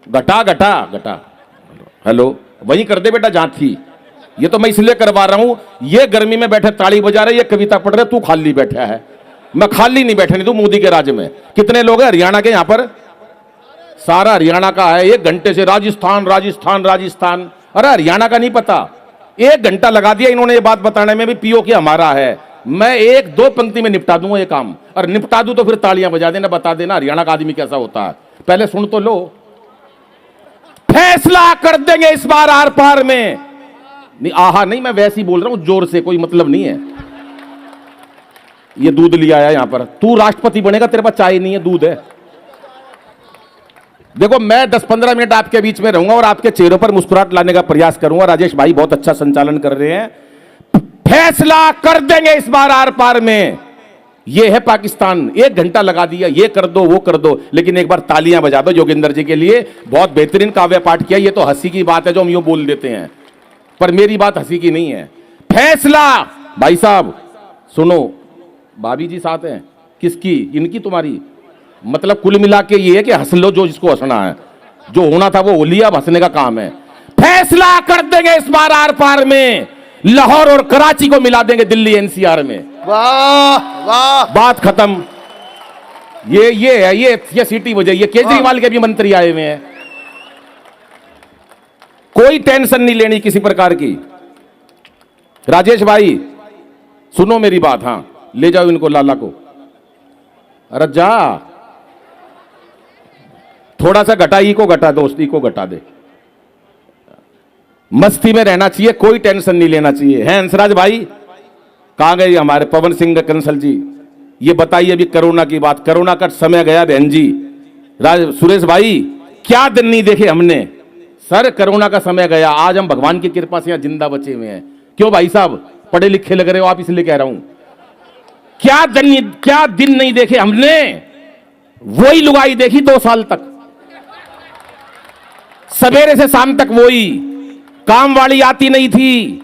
घटा घटा घटा। हेलो, वही कर दे बेटा जहां थी। ये तो मैं इसलिए करवा रहा हूं, ये गर्मी में बैठे ताली बजा रहे, ये कविता पढ़ रहे, तू खाली बैठा है। मैं खाली नहीं बैठा, नहीं तू मोदी के राज्य में। कितने लोग हैं हरियाणा के? यहां पर सारा हरियाणा का है। 1 घंटे से राजस्थान राजस्थान राजस्थान। अरे हरियाणा का नहीं पता, 1 घंटा लगा दिया इन्होंने ये बात बताने में भी पीओ की हमारा है। मैं 1-2 पंक्ति में निपटा दूंगा ये काम, और निपटा दूं तो फिर तालियां बजा देना, बता देना हरियाणा का आदमी कैसा होता है। पहले सुन तो लो। फैसला कर देंगे इस बार आर पार में। नहीं आहा नहीं, मैं वैसे ही बोल रहा हूं जोर से, कोई मतलब नहीं है। ये दूध लिया है यहां पर, तू राष्ट्रपति बनेगा, तेरे पास चाय नहीं है, दूध है। देखो मैं 10-15 मिनट आपके बीच में रहूंगा और आपके चेहरों पर मुस्कुराहट लाने का प्रयास करूंगा। राजेश भाई बहुत अच्छा संचालन कर रहे हैं। फैसला कर देंगे इस बार आर पार में। ये है पाकिस्तान। 1 घंटा लगा दिया, ये कर दो वो कर दो, लेकिन एक बार तालियां बजा दो योगेंद्र जी के लिए। बहुत बेहतरीन काव्य पाठ किया। ये तो हंसी की बात है जो हम यूं बोल देते हैं, पर मेरी बात हंसी की नहीं है। फैसला भाई साहब सुनो, भाभी जी साथ हैं किसकी? इनकी, तुम्हारी? मतलब कुल मिला के ये है कि हंस लो जो जिसको हंसना है, जो होना था वो हो लिया, अब हंसने का काम है। फैसला कर देंगे इस बार आर पार में, लाहौर और कराची को मिला देंगे दिल्ली एनसीआर में। वाह वाह, बात खत्म। ये है, ये सीटी बजाई। ये केजरीवाल के भी मंत्री आए हुए हैं। कोई टेंशन नहीं लेनी किसी प्रकार की। राजेश भाई सुनो मेरी बात, हां ले जाओ इनको, लाला को। अरे जा, थोड़ा सा घटा, ई को घटा, दोस्ती को घटा दे। मस्ती में रहना चाहिए, कोई टेंशन नहीं लेना चाहिए। हैं हंसराज भाई? कहां गए हमारे पवन सिंह कंसल जी? ये बताइए अभी कोरोना की बात, कोरोना का समय गया बहन जी। सुरेश भाई क्या दिन नहीं देखे हमने सर, कोरोना का समय गया। आज हम भगवान की कृपा से यहां जिंदा बचे हुए हैं। क्यों भाई साहब, पढ़े लिखे लग रहे हो आप, इसलिए कह रहा हूं। क्या दिन नहीं देखे हमने? वही लुगाई देखी 2 साल तक, सवेरे से शाम तक वही। काम वाली आती नहीं थी,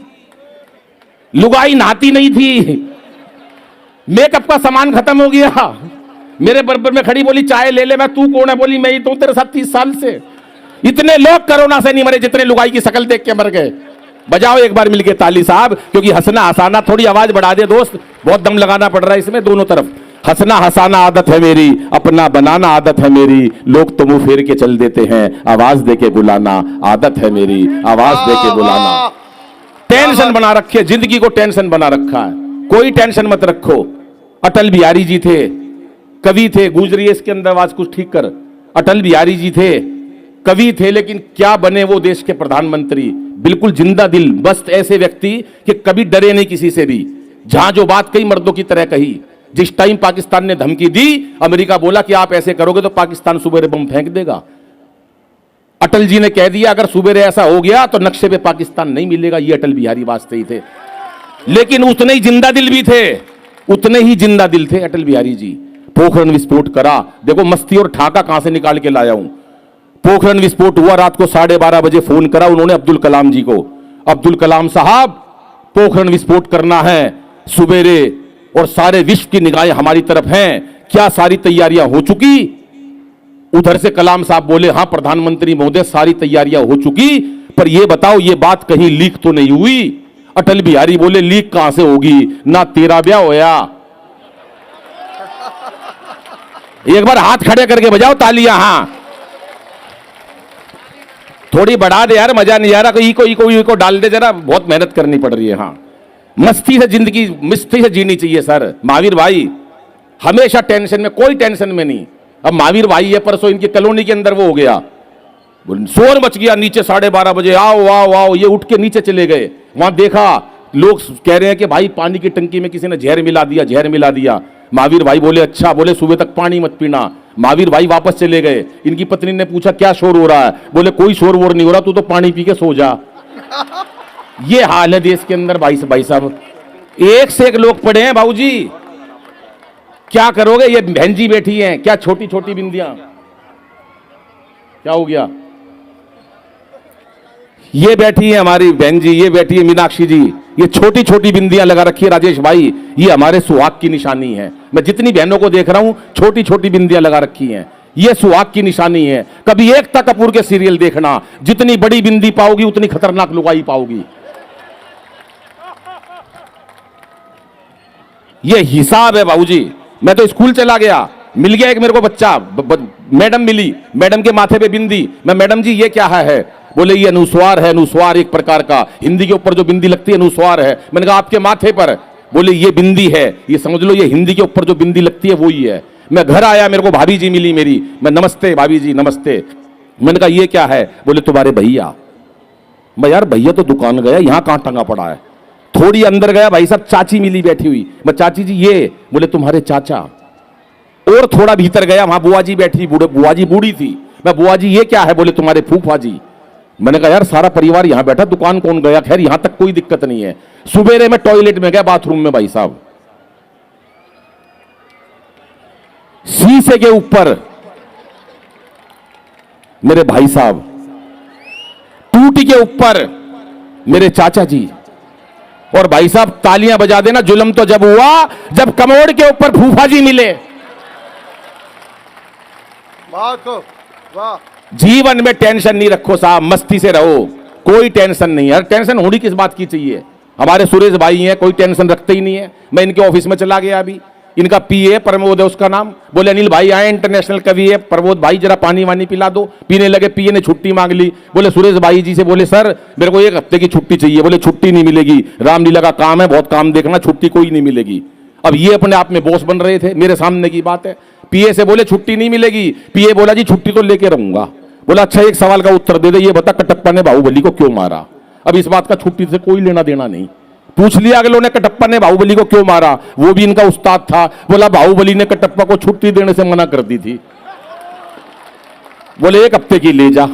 लुगाई नहाती नहीं थी, मेकअप का सामान खत्म हो गया। मेरे बराबर में खड़ी बोली चाय ले ले। मैं तू कौन है? बोली मैं ही तो तेरे साथ 30 साल से। इतने लोग कोरोना से नहीं मरे जितने लुगाई की शक्ल देख के मर गए। बजाओ एक बार मिलके ताली साहब, क्योंकि हंसना हंसाना, थोड़ी आवाज बढ़ा दे दोस्त, बहुत दम लगाना पड़ रहा है इसमें दोनों तरफ। हंसना हंसाना आदत है मेरी, अपना बनाना आदत है मेरी, लोग तो मुंह फेर के चल देते हैं, आवाज दे के बुलाना आदत है मेरी, आवाज दे के बुलाना। टेंशन बना रखी है, जिंदगी को टेंशन बना रखा है। कोई टेंशन मत रखो। अटल बिहारी जी थे, कवि थे, गुजरी इसके अंदर आवाज कुछ ठीक कर। अटल बिहारी जी थे, कवि थे, लेकिन क्या बने वो देश के प्रधानमंत्री। बिल्कुल जिंदा दिल, बस ऐसे व्यक्ति कि कभी डरे नहीं किसी से भी। जहां जो बात कही मर्दों की तरह कही। जिस टाइम पाकिस्तान ने धमकी दी, अमेरिका बोला कि आप ऐसे करोगे तो पाकिस्तान सुबेरे बम फेंक देगा। अटल जी ने कह दिया अगर सुबेरे ऐसा हो गया तो नक्शे पे पाकिस्तान नहीं मिलेगा। ये अटल बिहारी वाजपेयी थे, लेकिन उतने ही जिंदा दिल भी थे, उतने ही जिंदा दिल थे अटल बिहारी जी। पोखरण विस्फोट करा, देखो मस्ती और ठाका कहां से निकाल के लाया हूं। पोखरण विस्फोट हुआ, रात को 12:30 बजे फोन करा उन्होंने अब्दुल कलाम जी को, अब्दुल कलाम साहब पोखरण विस्फोट करना है सुबेरे, और सारे विश्व की निगाहें हमारी तरफ हैं, क्या सारी तैयारियां हो चुकी? उधर से कलाम साहब बोले हां प्रधानमंत्री महोदय सारी तैयारियां हो चुकी, पर यह बताओ ये बात कहीं लीक तो नहीं हुई? अटल बिहारी बोले लीक कहां से होगी, ना तेरा ब्याह होया। एक बार हाथ खड़े करके बजाओ तालियां। हां थोड़ी बढ़ा दे यार, मजा नहीं आ रहा। इको डाल दे जरा, बहुत मेहनत करनी पड़ रही है। हाँ मस्ती से जिंदगी, मस्ती से जीनी चाहिए सर। महावीर भाई हमेशा टेंशन में, कोई टेंशन में नहीं। अब महावीर भाई है, परसों इनकी कॉलोनी के अंदर वो हो गया, शोर मच गया नीचे 12:30 बजे, आओ आओ आओ। ये उठ के नीचे चले गए, वहां देखा लोग कह रहे हैं कि भाई पानी की टंकी में किसी ने जहर मिला दिया, जहर मिला दिया। महावीर भाई बोले अच्छा, बोले सुबह तक पानी मत पीना। महावीर भाई वापस चले गए। इनकी पत्नी ने पूछा क्या शोर हो रहा है? बोले कोई शोर वोर नहीं हो रहा, तू तो पानी पी के सो जा। ये हाल है देश के अंदर भाई साहब। एक से एक लोग पड़े हैं बाबूजी, क्या करोगे? ये बहन जी बैठी हैं, क्या छोटी छोटी बिंदियां, क्या हो गया? ये बैठी है हमारी बहन जी, ये बैठी है मीनाक्षी जी, ये छोटी छोटी बिंदियां लगा रखी है राजेश भाई, ये हमारे सुहाग की निशानी है। मैं जितनी बहनों को देख रहा हूं छोटी छोटी बिंदियां लगा रखी हैं। यह सुहाग की निशानी है। कभी एकता कपूर के सीरियल देखना, जितनी बड़ी बिंदी पाओगी उतनी खतरनाक लुगाई पाओगी। यह हिसाब है बाबूजी। मैं तो स्कूल चला गया, मिल गया एक मेरे को बच्चा, मैडम मिली, मैडम के माथे पे बिंदी। मैं, मैडम जी ये क्या है? बोले ये अनुस्वार है, अनुस्वार एक प्रकार का, हिंदी के ऊपर जो बिंदी लगती है अनुस्वार है। मैंने कहा आपके माथे पर? बोले ये बिंदी है, ये समझ लो ये हिंदी के ऊपर जो बिंदी लगती है वो ही है। मैं घर आया, मेरे को भाभी जी मिली मेरी, मैं नमस्ते भाभी जी नमस्ते। मैंने कहा ये क्या है? बोले तुम्हारे भैया। मैं यार भैया तो दुकान गया, यहां कहां टंगा पड़ा है? थोड़ी अंदर गया, भाई साहब चाची मिली बैठी हुई। मैं चाची जी ये? बोले तुम्हारे चाचा। और थोड़ा भीतर गया, वहां बुआ जी बैठी, बुआ जी बूढ़ी थी। मैं बुआ जी ये क्या है? बोले तुम्हारे फूफा जी। मैंने कहा यार सारा परिवार यहां बैठा, दुकान कौन गया? खैर यहां तक कोई दिक्कत नहीं है। सुबेरे में टॉयलेट में गया, बाथरूम में, भाई साहब शीशे के ऊपर मेरे भाई साहब, टूटी के ऊपर मेरे चाचा जी, और भाई साहब तालियां बजा देना, जुल्म तो जब हुआ जब कमोड़ के ऊपर फूफा जी मिले। वाह को वाह। जीवन में टेंशन नहीं रखो साहब, मस्ती से रहो, कोई टेंशन नहीं है। टेंशन होनी किस बात की चाहिए? हमारे सुरेश भाई हैं, कोई टेंशन रखते ही नहीं है। मैं इनके ऑफिस में चला गया अभी, इनका पीए प्रमोद है उसका नाम। बोले अनिल भाई आए, इंटरनेशनल कवि है प्रमोद भाई, जरा पानी वानी पिला दो। पीने लगे, पीए ने छुट्टी मांग ली। बोले सुरेश भाई जी से, बोले सर मेरे को एक हफ्ते की छुट्टी चाहिए। बोले छुट्टी नहीं मिलेगी, रामलीला का काम है, बहुत काम देखना, छुट्टी कोई नहीं मिलेगी। अब ये अपने आप में बॉस बन रहे थे, मेरे सामने की बात है। पीए से बोले छुट्टी नहीं मिलेगी, पीए बोला जी छुट्टी तो लेके रहूंगा। बोला अच्छा एक सवाल का उत्तर दे दे, ये बता कटप्पा ने बाहुबली को क्यों मारा? अब इस बात का छुट्टी से कोई लेना देना नहीं। पूछ लिया अगलों ने कटप्पा ने बाहुबली को क्यों मारा, वो भी इनका उस्ताद था। बोला बाहुबली ने कटप्पा को छुट्टी देने से मना कर दी थी। बोले एक हफ्ते की ले जा।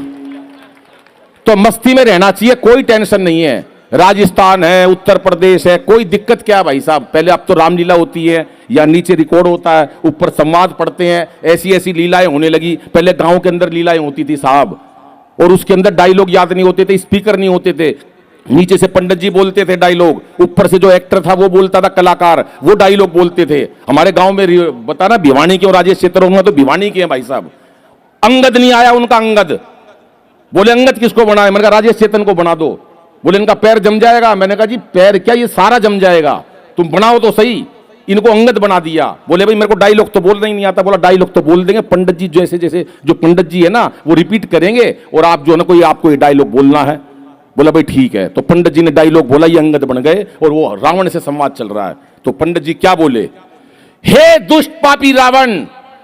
तो मस्ती में रहना चाहिए, कोई टेंशन नहीं है। राजस्थान है, उत्तर प्रदेश है, कोई दिक्कत क्या भाई साहब? पहले अब तो रामलीला होती है या नीचे रिकॉर्ड होता है, ऊपर संवाद पढ़ते हैं, ऐसी ऐसी लीलाएं होने लगी। पहले गांव के अंदर लीलाएं होती थी साहब, और उसके अंदर डायलॉग याद नहीं होते थे, स्पीकर नहीं होते थे, नीचे से पंडित जी बोलते थे डायलॉग, ऊपर से जो एक्टर था वो बोलता था, कलाकार वो डायलॉग बोलते थे। हमारे गांव में बता ना भिवानी के और राजेश चेतन में, तो भिवानी के हैं भाई साहब। अंगद नहीं आया उनका, अंगद। बोले अंगद किसको बनाए? मैंने कहा राजेश चेतन को बना दो। बोले इनका पैर जम जाएगा। मैंने कहा जी पैर क्या, ये सारा जम जाएगा, तुम बनाओ तो सही। इनको अंगद बना दिया। बोले भाई मेरे को डायलॉग तो बोलना ही नहीं आता। बोला डायलॉग तो बोल देंगे, पंडित जी जैसे जैसे जो पंडित जी है ना वो रिपीट करेंगे, और आप जो है ना कोई आपको ये डायलॉग बोलना है। बोला भाई ठीक है। तो पंडित जी ने डायलॉग बोला, ये अंगद बन गए, और वो रावण से संवाद चल रहा है। तो पंडित जी क्या बोले? हे दुष्ट पापी रावण,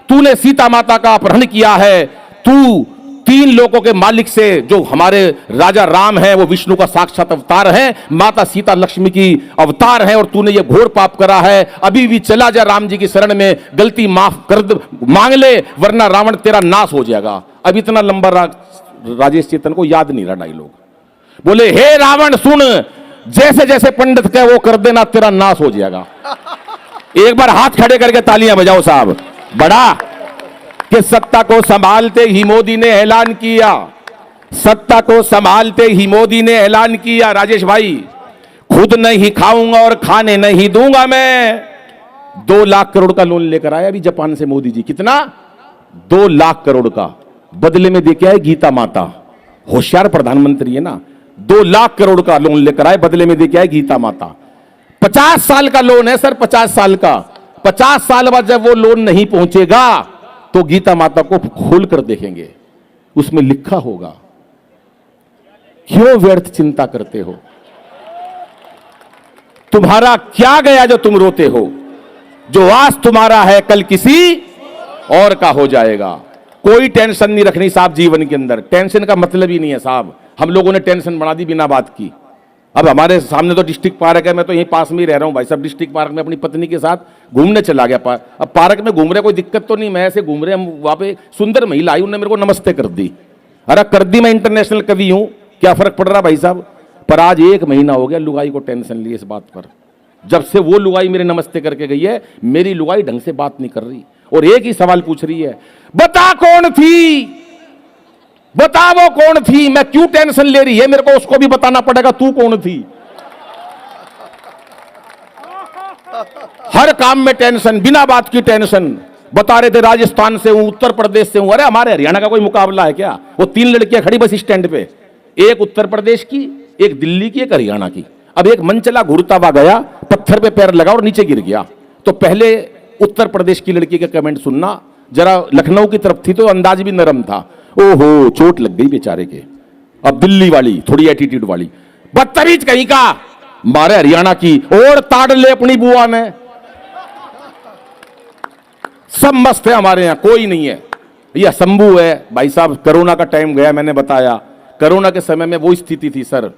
तूने सीता माता का अपहरण किया है। तू 3 लोकों के मालिक से, जो हमारे राजा राम है वो विष्णु का साक्षात अवतार है, माता सीता लक्ष्मी की अवतार है, और तूने ये घोर पाप करा है। अभी भी चला जा राम जी की शरण में, गलती माफ कर मांग ले, वरना रावण तेरा नाश हो जाएगा। अब इतना लंबा राजेश चेतन को याद नहीं रहा डायलॉग। बोले हे रावण सुन, जैसे जैसे पंडित कहे वो कर देना, तेरा नाश हो जाएगा। एक बार हाथ खड़े करके तालियां बजाओ साहब। बड़ा कि सत्ता को संभालते ही मोदी ने ऐलान किया, सत्ता को संभालते ही मोदी ने ऐलान किया, राजेश भाई खुद नहीं खाऊंगा और खाने नहीं दूंगा मैं। 2 लाख करोड़ का लोन लेकर आया अभी जापान से मोदी जी। कितना? 2 लाख करोड़ का। बदले में देके आए गीता माता। होशियार प्रधानमंत्री है ना। 2 लाख करोड़ का लोन लेकर आए, बदले में देके आए गीता माता। 50 साल का लोन है सर, 50 साल का। 50 साल बाद जब वो लोन नहीं पहुंचेगा तो गीता माता को खोल कर देखेंगे, उसमें लिखा होगा क्यों व्यर्थ चिंता करते हो, तुम्हारा क्या गया जो तुम रोते हो, जो आज तुम्हारा है कल किसी और का हो जाएगा। कोई टेंशन नहीं रखनी साहब जीवन के अंदर। टेंशन का मतलब ही नहीं है साहब। हम लोगों ने टेंशन बढ़ा दी बिना बात की। अब हमारे सामने तो डिस्ट्रिक्ट पार्क है, मैं तो यहीं पास में ही रह रहा हूं भाई साहब। डिस्ट्रिक्ट पार्क में अपनी पत्नी के साथ घूमने चला गया। अब पार्क में घूम रहे, कोई दिक्कत तो नहीं, मैं ऐसे घूम रहे, हम वहां पे सुंदर महिला आई, उन्होंने मेरे को नमस्ते कर दी। अरे कर दी, मैं इंटरनेशनल कवि हूं, क्या फर्क पड़ रहा भाई साहब। पर आज 1 महीना हो गया लुगाई को टेंशन ली इस बात पर। जब से वो लुगाई मेरे नमस्ते करके गई है, मेरी लुगाई ढंग से बात नहीं कर रही, और एक ही सवाल पूछ रही है, बता कौन थी, बता वो कौन थी। मैं क्यों टेंशन ले रही है, मेरे को उसको भी बताना पड़ेगा तू कौन थी। हर काम में टेंशन, बिना बात की टेंशन। बता रहे थे राजस्थान से हूं, उत्तर प्रदेश से हूं। अरे हमारे हरियाणा का कोई मुकाबला है क्या? वो 3 लड़कियां खड़ी बस स्टैंड पे, एक उत्तर प्रदेश की, एक दिल्ली की, एक हरियाणा की। अब एक मनचला घूरता हुआ गया, पत्थर पे पैर लगा और नीचे गिर गया। तो पहले उत्तर प्रदेश की लड़की का कमेंट सुनना, जरा लखनऊ की तरफ थी तो अंदाज भी नरम था। ओहो, चोट लग गई बेचारे के। अब दिल्ली वाली थोड़ी एटीट्यूड वाली, बदतमीज कहीं का, मारे हरियाणा की और ताड़ ले अपनी बुआ ने। सब मस्त है हमारे यहां, कोई नहीं है। यह शंभू है भाई साहब, कोरोना का टाइम गया, मैंने बताया कोरोना के समय में वो स्थिति थी सर,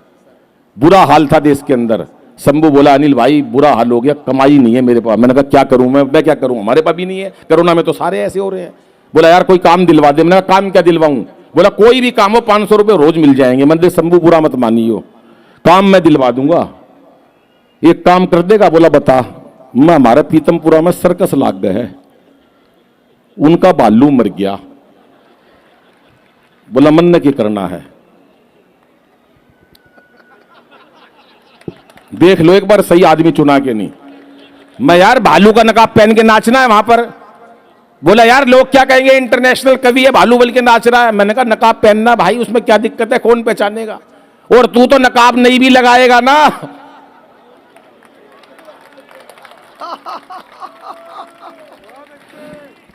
बुरा हाल था देश के अंदर। शंभू बोला अनिल भाई बुरा हाल हो गया, कमाई नहीं है मेरे पास। मैंने कहा क्या करूं मैं क्या करूं, हमारे पास भी नहीं है। कोरोना में तो सारे ऐसे हो रहे हैं। बोला यार कोई काम दिलवा दे। मैंने कहा काम क्या दिलवाऊं? बोला कोई भी काम हो 500 रुपये रोज मिल जाएंगे। मैंने शंभू बुरा मत मानियो, काम मैं दिलवा दूंगा, एक काम कर देगा? बोला बता। मैं हमारे पीतमपुरा में सर्कस लाग गए है, उनका बालू मर गया। बोला मन ने क्या करना है, देख लो एक बार सही आदमी चुना के नहीं। मैं यार भालू का नकाब पहन के नाचना है वहां पर। बोला यार लोग क्या कहेंगे, इंटरनेशनल कवि है भालू बल के नाच रहा है। मैंने कहा नकाब पहनना भाई, उसमें क्या दिक्कत है, कौन पहचानेगा? और तू तो नकाब नहीं भी लगाएगा ना।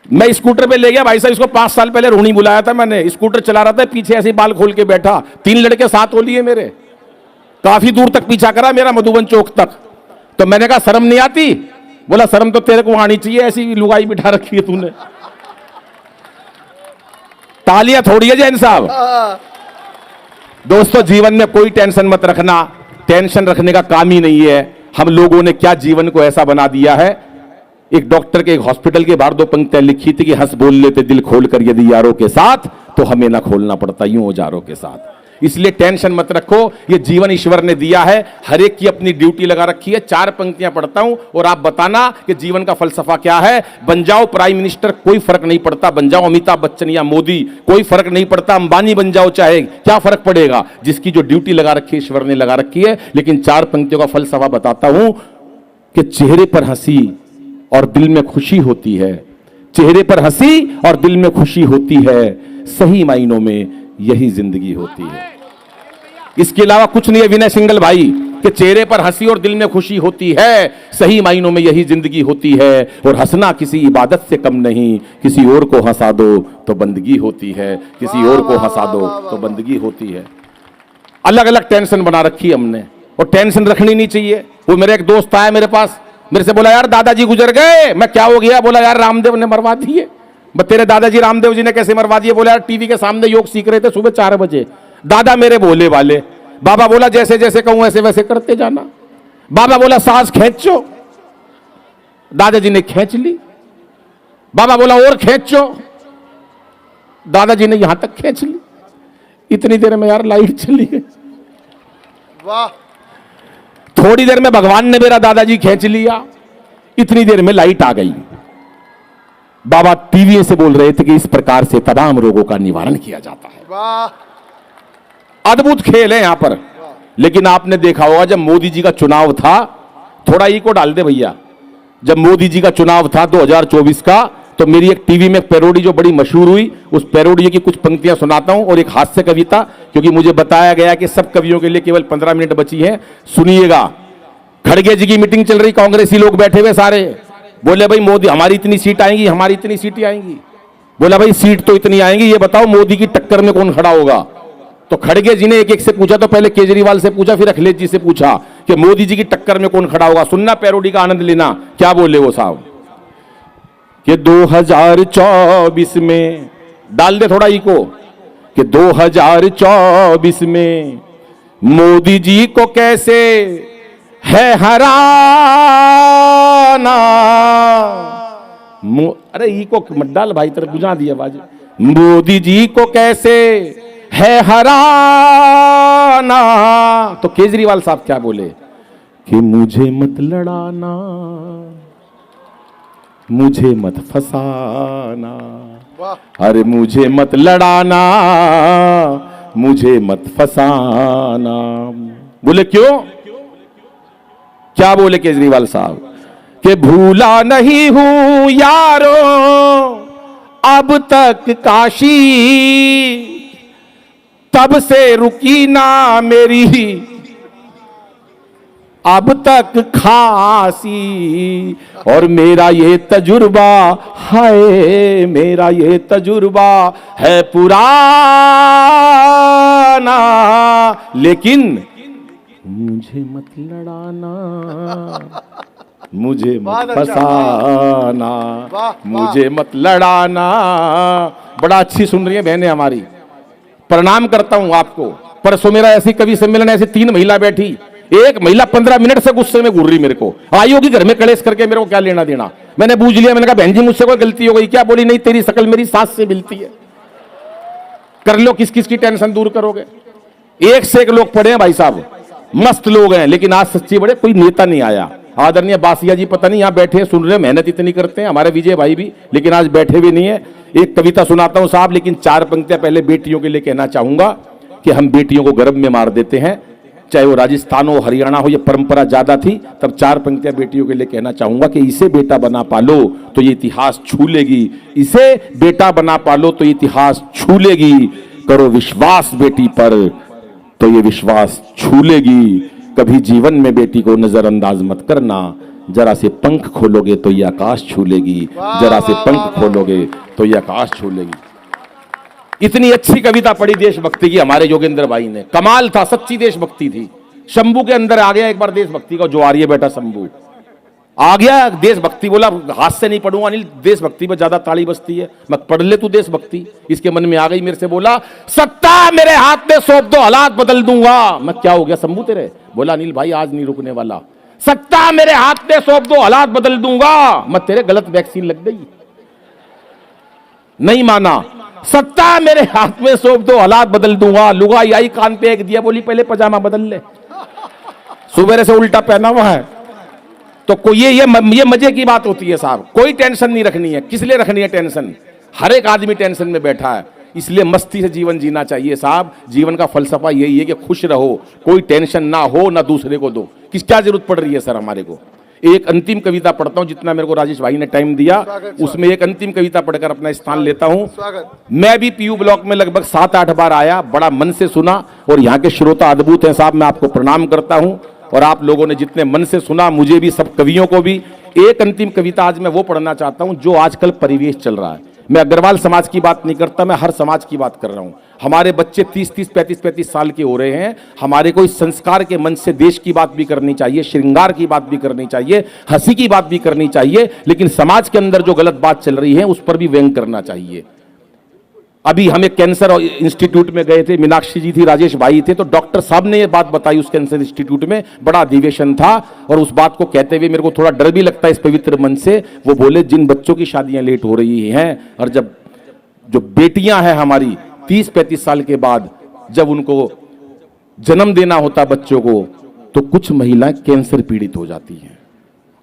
मैं स्कूटर पे ले गया भाई साहब, इसको 5 साल पहले रोनी बुलाया था मैंने। स्कूटर चला रहा था, पीछे ऐसे बाल खोल के बैठा, 3 लड़के साथ हो लिए मेरे, काफी दूर तक पीछा करा मेरा, मधुबन चौक तक। तो मैंने कहा शर्म नहीं आती? बोला शर्म तो तेरे को आनी चाहिए, ऐसी लुगाई बिठा रखी है तूने। तालियां थोड़ी है जैन साहब। दोस्तों जीवन में कोई टेंशन मत रखना, टेंशन रखने का काम ही नहीं है। हम लोगों ने क्या जीवन को ऐसा बना दिया है। एक डॉक्टर के एक हॉस्पिटल के बाहर 2 पंक्तियां लिखी थी कि हंस बोल लेते दिल खोल कर यदि यारों के साथ, तो हमें ना खोलना पड़ता यूं औजारों के साथ। इसलिए टेंशन मत रखो, ये जीवन ईश्वर ने दिया है, हर एक की अपनी ड्यूटी लगा रखी है। 4 पंक्तियां पढ़ता हूं और आप बताना कि जीवन का फलसफा क्या है। बन जाओ प्राइम मिनिस्टर, कोई फर्क नहीं पड़ता, बन जाओ अमिताभ बच्चन या मोदी, कोई फर्क नहीं पड़ता, अंबानी बन जाओ चाहे, क्या फर्क पड़ेगा? जिसकी जो ड्यूटी लगा रखी है ईश्वर ने लगा रखी है। लेकिन 4 पंक्तियों का फलसफा बताता हूं कि चेहरे पर हंसी और दिल में खुशी होती है, चेहरे पर हंसी और दिल में खुशी होती है, सही मायनों में यही जिंदगी होती है। इसके अलावा कुछ नहीं है विनय सिंगल भाई, कि चेहरे पर हंसी और दिल में खुशी होती है, सही मायनों में यही जिंदगी होती है। और हंसना किसी इबादत से कम नहीं, किसी और को हंसा दो तो बंदगी होती है, किसी और को हंसा दो तो बंदगी होती है। अलग अलग टेंशन बना रखी है हमने, और टेंशन रखनी नहीं चाहिए। वो मेरा एक दोस्त आया मेरे पास, मेरे से बोला यार दादाजी गुजर गए। मैं क्या हो गया? बोला यार रामदेव ने मरवा दिए। तेरे दादाजी रामदेव जी ने कैसे मरवा दिए? बोला यार टीवी के सामने योग सीख रहे थे सुबह 4 बजे, दादा मेरे भोले वाले। बाबा बोला जैसे जैसे कहूं ऐसे वैसे करते जाना। बाबा बोला सांस खींचो, दादाजी ने खींच ली। बाबा बोला और खींचो, दादाजी ने यहां तक खींच ली। इतनी देर में यार लाइट चली गई। वाह, थोड़ी देर में भगवान ने मेरा दादाजी खींच लिया, इतनी देर में लाइट आ गई। बाबा टीवी से बोल रहे थे कि इस प्रकार से तमाम रोगों का निवारण किया जाता है। वाह, अद्भुत खेल है यहां पर। लेकिन आपने देखा होगा जब मोदी जी का चुनाव था, थोड़ा इको डाल दे भैया, जब मोदी जी का चुनाव था 2024 का, तो मेरी एक टीवी में पैरोडी जो बड़ी मशहूर हुई, उस पैरोडी की कुछ पंक्तियां सुनाता हूं और एक हास्य कविता, क्योंकि मुझे बताया गया कि सब कवियों के लिए केवल 15 मिनट बची है। सुनिएगा। खड़गे जी की मीटिंग चल रही, कांग्रेसी लोग बैठे हुए सारे, बोले भाई मोदी हमारी इतनी सीट आएंगी, हमारी इतनी सीटें आएंगी। बोला भाई सीट तो इतनी आएंगी, ये बताओ मोदी की टक्कर में कौन खड़ा होगा? तो खड़गे जी ने एक एक से पूछा, तो पहले केजरीवाल से पूछा, फिर अखिलेश जी से पूछा कि मोदी जी की टक्कर में कौन खड़ा होगा। सुनना, पैरोडी का आनंद लेना। क्या बोले वो साहब कि 2024 में, डाल दे थोड़ा इको, कि 2024 में मोदी जी को कैसे है हराना। अरे इको मत डाल भाई, तेरे बुझा दी आवाज। मोदी जी को कैसे है हराना। तो केजरीवाल साहब क्या बोले कि मुझे मत लड़ाना, मुझे मत फसाना, अरे मुझे मत लड़ाना, मुझे मत फसाना। बोले क्यों? क्या बोले केजरीवाल साहब कि भूला नहीं हूं यारों अब तक काशी, तब से रुकी ना मेरी अब तक खांसी, और मेरा ये तजुर्बा है, मेरा ये तजुर्बा है पुराना, लेकिन मुझे मत लड़ाना, मुझे मत फसाना, मुझे मत लड़ाना। बड़ा अच्छी सुन रही है बहनें हमारी, प्रणाम करता हूं आपको। परसों मेरा ऐसी कवि सम्मेलन, ऐसी 3 महिला बैठी, एक महिला 15 मिनट से गुस्से में घूर रही मेरे को, आई होगी घर में कलेश करके, मेरे को क्या लेना देना। मैंने बूझ लिया, मैंने कहा बहन जी मुझसे कोई गलती हो गई क्या? बोली नहीं, तेरी शकल मेरी सास से मिलती है। कर लो, किस किस की टेंशन दूर करोगे। एक से एक लोग पड़े हैं भाई साहब, मस्त लोग हैं, लेकिन आज सच्ची बड़े कोई नेता नहीं आया। आदरणीय बासिया जी पता नहीं यहाँ बैठे हैं, सुन रहे हैं, मेहनत इतनी करते हैं, हमारे विजय भाई भी, लेकिन आज बैठे भी नहीं है। एक कविता सुनाता हूं साहब, लेकिन 4 पंक्तियां पहले बेटियों के लिए कहना चाहूंगा कि हम बेटियों को गर्भ में मार देते हैं, चाहे वो राजस्थान हो, हरियाणा हो, ये परंपरा ज्यादा थी। तब 4 पंक्तियां बेटियों के लिए कहना चाहूंगा कि इसे बेटा बना पालो तो ये इतिहास छू लेगी, इसे बेटा बना पालो तो ये इतिहास छू लेगी, करो विश्वास बेटी पर तो ये विश्वास छू लेगी, कभी जीवन में बेटी को नजरअंदाज मत करना, जरा से पंख खोलोगे तो ये आकाश छू लेगी, जरा से पंख खोलोगे तो ये आकाश छू लेगी। इतनी अच्छी कविता पढ़ी देशभक्ति की हमारे योगेंद्र भाई ने, कमाल था, सच्ची देशभक्ति थी। शंभू के अंदर आ गया एक बार देशभक्ति का, जो आ रही है बेटा शंभू आ गया देशभक्ति, बोला हाथ से नहीं पढ़ूंगा अनिल, देशभक्ति पर ज्यादा ताली बजती है, मैं पढ़ ले तू देशभक्ति। इसके मन में आ गई, मेरे से बोला सत्ता मेरे हाथ में सौंप दो हालात बदल दूंगा। मैं क्या हो गया शंभू तेरे? बोला अनिल भाई आज नहीं रुकने वाला, सत्ता मेरे हाथ में सौंप दो हालात बदल दूंगा। मैं तेरे गलत वैक्सीन लग गई, नहीं माना, सत्ता मेरे हाथ में सौंप दो हालात बदल दूंगा। लुगाई आई कान पे एक दिया, बोली पहले पजामा बदल ले, सुबह से उल्टा पहना हुआ है। तो कोई ये मजे की बात होती है साहब, कोई टेंशन नहीं रखनी है। किस लिए रखनी है टेंशन? हर एक आदमी टेंशन में बैठा है, इसलिए मस्ती से जीवन जीना चाहिए साहब। जीवन का फलसफा यही है कि खुश रहो, कोई टेंशन ना हो ना दूसरे को दो। किस क्या जरूरत पड़ रही है सर हमारे को? एक अंतिम कविता पढ़ता हूं, जितना मेरे को राजेश भाई ने टाइम दिया उसमें एक अंतिम कविता पढ़कर अपना स्थान लेता हूं। मैं भी पीयू ब्लॉक में लगभग 7-8 बार आया, बड़ा मन से सुना और यहाँ के श्रोता अद्भुत हैं साहब, मैं आपको प्रणाम करता हूं। और आप लोगों ने जितने मन से सुना, मुझे भी, सब कवियों को भी। एक अंतिम कविता आज मैं वो पढ़ना चाहता हूं जो आजकल परिवेश चल रहा है। मैं अग्रवाल समाज की बात नहीं करता, मैं हर समाज की बात कर रहा हूं। हमारे बच्चे 30-30, 35-35 साल के हो रहे हैं। हमारे को इस संस्कार के मंच से देश की बात भी करनी चाहिए, श्रृंगार की बात भी करनी चाहिए, हंसी की बात भी करनी चाहिए, लेकिन समाज के अंदर जो गलत बात चल रही है उस पर भी व्यंग करना चाहिए। अभी हम एक कैंसर इंस्टीट्यूट में गए थे, मीनाक्षी जी थी, राजेश भाई थे, तो डॉक्टर साहब ने ये बात बताई उस कैंसर इंस्टीट्यूट में, बड़ा अधिवेशन था। और उस बात को कहते हुए मेरे को थोड़ा डर भी लगता है इस पवित्र मन से। वो बोले जिन बच्चों की शादियां लेट हो रही हैं, और जब जो बेटियां हैं हमारी 30-35 साल के बाद जब उनको जन्म देना होता बच्चों को, तो कुछ महिलाएं कैंसर पीड़ित हो जाती हैं।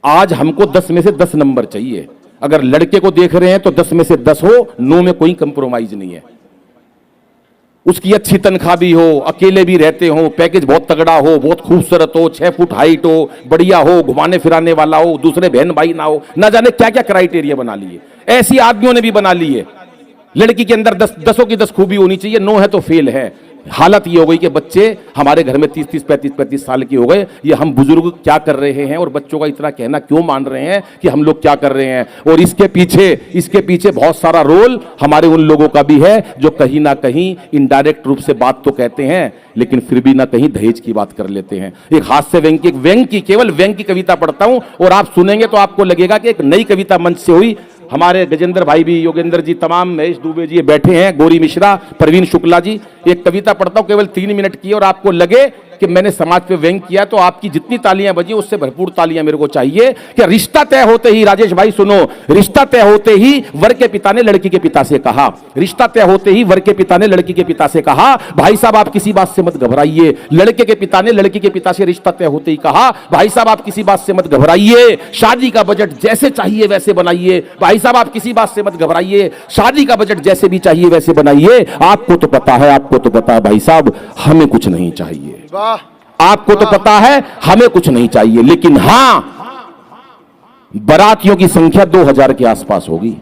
आज हमको 10 में से 10 नंबर चाहिए। अगर लड़के को देख रहे हैं तो 10 में से 10 हो, 9 में कोई कंप्रोमाइज नहीं है। उसकी अच्छी तनख्वाह भी हो, अकेले भी रहते हो, पैकेज बहुत तगड़ा हो, बहुत खूबसूरत हो, 6 फुट हाइट हो, बढ़िया हो, घुमाने फिराने वाला हो, दूसरे बहन भाई ना हो, ना जाने क्या क्या क्राइटेरिया बना लिए। ऐसी आदमियों ने भी बना ली है। लड़की के अंदर 10 की 10 खूबी होनी चाहिए, 9 है तो फेल है। हालत ये हो गई कि बच्चे हमारे घर में 30-30, 35-35 साल के हो गए। ये हम बुजुर्ग क्या कर रहे हैं और बच्चों का इतना कहना क्यों मान रहे हैं कि हम लोग क्या कर रहे हैं? और इसके पीछे बहुत सारा रोल हमारे उन लोगों का भी है जो कहीं ना कहीं इनडायरेक्ट रूप से बात तो कहते हैं, लेकिन फिर भी ना कहीं दहेज की बात कर लेते हैं। एक हास्य व्यंग की केवल व्यंग की कविता पढ़ता हूं और आप सुनेंगे तो आपको लगेगा कि एक नई कविता मंच से हुई। हमारे गजेंद्र भाई भी, योगेंद्र जी, तमाम, महेश दुबे जी बैठे हैं, गौरी मिश्रा, प्रवीण शुक्ला जी। एक कविता पढ़ता हूं केवल 3 मिनट की, और आपको लगे कि मैंने समाज पे व्यंग किया तो आपकी जितनी तालियां बजी उससे भरपूर तालियां मेरे को चाहिए। कि रिश्ता तय होते ही, राजेश भाई सुनो, रिश्ता तय होते ही वर के पिता ने लड़की के पिता से कहा, रिश्ता तय होते ही वर के पिता ने लड़की के पिता से कहा, भाई साहब आप किसी बात से मत घबराइए। लड़के के पिता ने लड़की के पिता से रिश्ता तय होते ही कहा, भाई साहब आप किसी बात से मत घबराइए, शादी का बजट जैसे चाहिए वैसे बनाइए। भाई साहब आप किसी बात से मत घबराइए, शादी का बजट जैसे भी चाहिए वैसे बनाइए। आपको तो पता है भाई साहब हमें कुछ नहीं चाहिए, आपको तो पता है हमें कुछ नहीं चाहिए, लेकिन हां बारातियों की संख्या 2000 के आसपास होगी।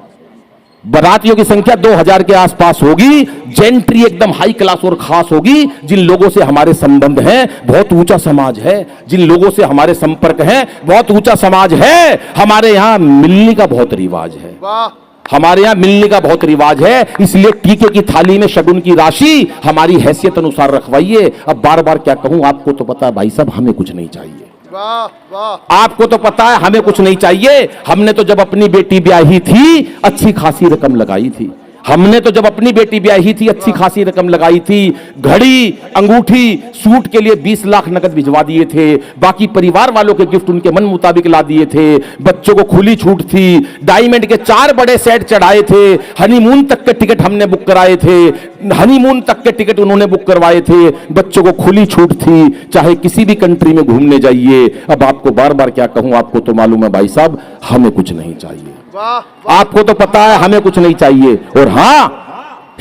बारातियों की संख्या 2000 के आसपास होगी। जेंट्री एकदम हाई क्लास और खास होगी। जिन लोगों से हमारे संबंध हैं, बहुत ऊंचा समाज है। जिन लोगों से हमारे संपर्क हैं, बहुत ऊंचा समाज है। हमारे यहां मिलने का बहुत रिवाज है। वाह हमारे यहां मिलने का बहुत रिवाज है। इसलिए टीके की थाली में शगुन की राशि हमारी हैसियत अनुसार रखवाइए। अब बार बार क्या कहूं, आपको तो पता है भाई साहब, हमें कुछ नहीं चाहिए। वाह वाह आपको तो पता है हमें कुछ नहीं चाहिए। हमने तो जब अपनी बेटी ब्याही थी अच्छी खासी रकम लगाई थी। हमने तो जब अपनी बेटी ब्याही थी अच्छी खासी रकम लगाई थी। घड़ी, अंगूठी, सूट के लिए 20 लाख नकद भिजवा दिए थे। बाकी परिवार वालों के गिफ्ट उनके मन मुताबिक ला दिए थे। बच्चों को खुली छूट थी। डायमंड के 4 बड़े सेट चढ़ाए थे। हनीमून तक के टिकट हमने बुक कराए थे। हनीमून तक के टिकट उन्होंने बुक करवाए थे। बच्चों को खुली छूट थी, चाहे किसी भी कंट्री में घूमने जाइए। अब आपको बार बार क्या कहूं, आपको तो मालूम है भाई साहब, हमें कुछ नहीं चाहिए। वाह आपको तो पता है हमें कुछ नहीं चाहिए। और हां,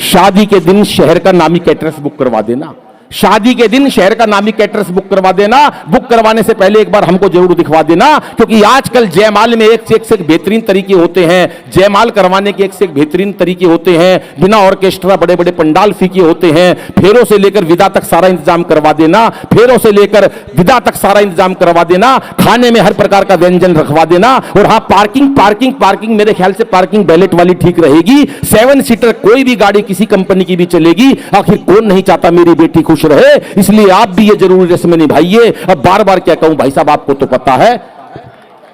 शादी के दिन शहर का नामी कैटरस बुक करवा देना। शादी के दिन शहर का नामी कैटरस बुक करवा देना। बुक करवाने से पहले एक बार हमको जरूर दिखवा देना, क्योंकि आजकल जयमाल में एक से एक बेहतरीन तरीके होते हैं। जयमाल करवाने के एक से एक बेहतरीन तरीके होते हैं। बिना ऑर्केस्ट्रा बड़े बड़े पंडाल फीके होते हैं। फेरों से लेकर विदा तक सारा इंतजाम करवा देना। फेरों से लेकर विदा तक सारा इंतजाम करवा देना। खाने में हर प्रकार का व्यंजन रखवा देना। और हाँ, पार्किंग मेरे ख्याल से पार्किंग बैलेट वाली ठीक रहेगी। 7 सीटर कोई भी गाड़ी किसी कंपनी की भी चलेगी। आखिर कौन नहीं चाहता मेरी बेटी खुश रहे। इसलिए आप भी ये जरूरी रस्में निभाइए। अब बार बार क्या कहूं भाई साहब, आपको तो पता है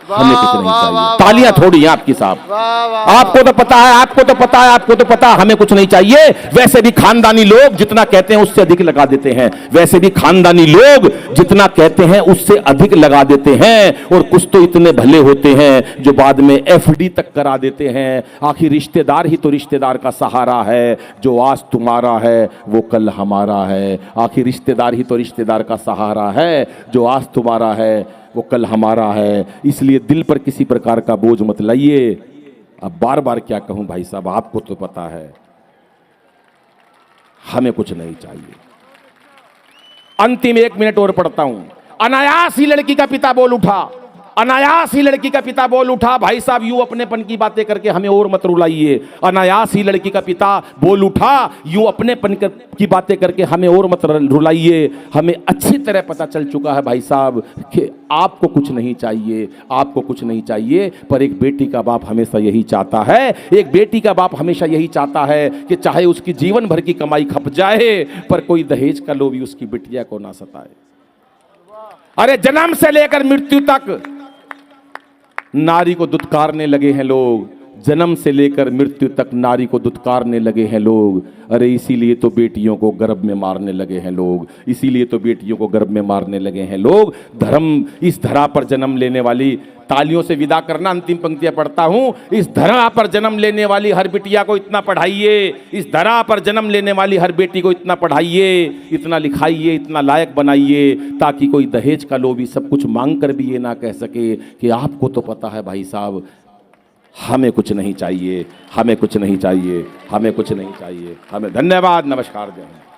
हमें कुछ नहीं चाहिए। तालियां थोड़ी हैं आपकी साहब। आपको तो पता है, आपको तो पता है, आपको तो पता है हमें कुछ नहीं चाहिए। वैसे भी खानदानी लोग जितना कहते हैं उससे अधिक लगा देते हैं। वैसे भी खानदानी लोग जितना कहते हैं उससे अधिक लगा देते हैं। और कुछ तो इतने भले होते हैं जो बाद में एफडी तक करा देते हैं। आखिर रिश्तेदार ही तो रिश्तेदार का सहारा है। जो आज तुम्हारा है वो कल हमारा है। आखिर रिश्तेदार ही तो रिश्तेदार का सहारा है। जो आज तुम्हारा है वो कल हमारा है। इसलिए दिल पर किसी प्रकार का बोझ मत लाइए। अब बार बार क्या कहूं भाई साहब, आपको तो पता है हमें कुछ नहीं चाहिए। अंतिम 1 मिनट और पढ़ता हूं। अनायास ही लड़की का पिता बोल उठा। अनायास ही लड़की का पिता बोल उठा। भाई साहब, यूं अपनेपन की बातें करके हमें और मत रुलाइए। अनायास ही लड़की का पिता बोल उठा। यूं अपनेपन की बातें करके हमें और मत रुलाइए। हमें अच्छी तरह पता चल चुका है भाई साहब कि आपको कुछ नहीं चाहिए। आपको कुछ नहीं चाहिए। पर एक बेटी का बाप हमेशा यही चाहता है। एक बेटी का बाप हमेशा यही चाहता है कि चाहे उसकी जीवन भर की कमाई खप जाए, पर कोई दहेज का लोभी उसकी बिटिया को ना सताए। अरे जन्म से लेकर मृत्यु तक नारी को दुत्कारने लगे हैं लोग। जन्म से लेकर मृत्यु तक नारी को दुत्कारने लगे हैं लोग। अरे इसीलिए तो बेटियों को गर्भ में मारने लगे हैं लोग। इसीलिए तो बेटियों को गर्भ में मारने लगे हैं लोग। धर्म, इस धरा पर जन्म लेने वाली, तालियों से विदा करना, अंतिम पंक्तियां पढ़ता हूं। इस धरा पर जन्म लेने वाली हर बिटिया को इतना पढ़ाइए। इस धरा पर जन्म लेने वाली हर बेटी को इतना पढ़ाइए, इतना लिखाइए, इतना लायक बनाइए, ताकि कोई दहेज का लोभी सब कुछ मांग कर भी ये ना कह सके कि आपको तो पता है भाई साहब हमें कुछ नहीं चाहिए। हमें कुछ नहीं चाहिए। हमें कुछ नहीं चाहिए। हमें धन्यवाद। नमस्कार। जय हिंद।